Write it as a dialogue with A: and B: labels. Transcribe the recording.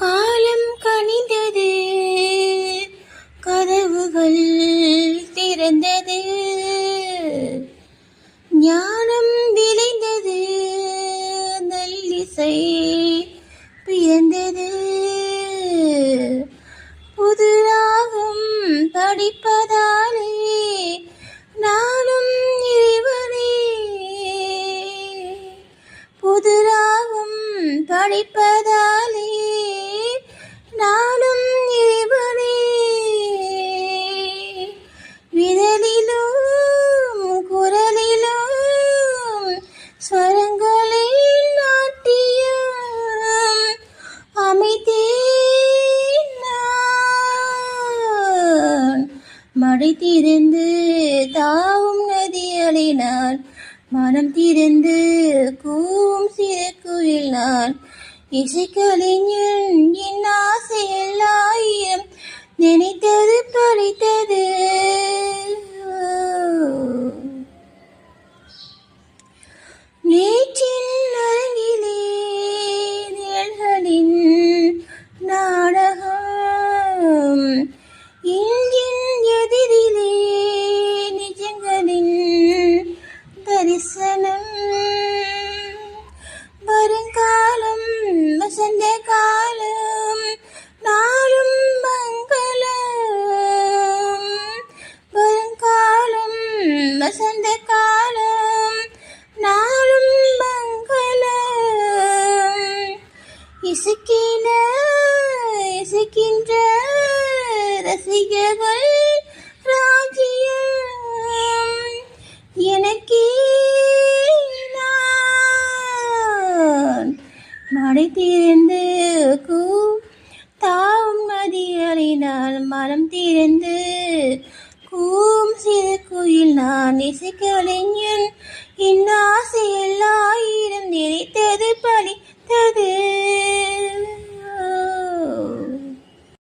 A: காலம் கனிந்தது, கதவுகள் திறந்தது, ஞானம் விளைந்தது, நல்லிசை பிறந்தது. புது ராகம் படிப்பதாலே நானும் இறைவனே, புது ராகம் படிப்பதாலே நானும் இறைவனே. விரலிலும் குரலிலும் ஸ்வரங்களில் நாட்டியம் அமைத்தேன் நான். மடை திறந்து தாவும் நதியலை நான், மனம் திறந்து கூவும் சிறு குயில் நான். இசைக்கலைஞன் என் ஆசையில் ஆயிரம், நினைத்தது பழித்தது. நேற்றின் அரங்கிலே நிழல்களின் நாடகம், இன்றின் எதிரிலே நிஜங்களின் தரிசனம். வருங்காலம் வசந்த காலம், நாளும் மங்களம். வருங்காலம் வசந்த காலம், நாளும் மங்களம். இசைக்கின்ற ரசிகர்கள் ராஜ்யம் எனக்கே நான். மடை திறந்து தாவும் மதியலினால், மனம் திறந்து கூவும் சிறு குயில் நான். இசைக்கலைஞன் என் ஆசையில் ஆயிரம், நினைத்தது பழித்தது.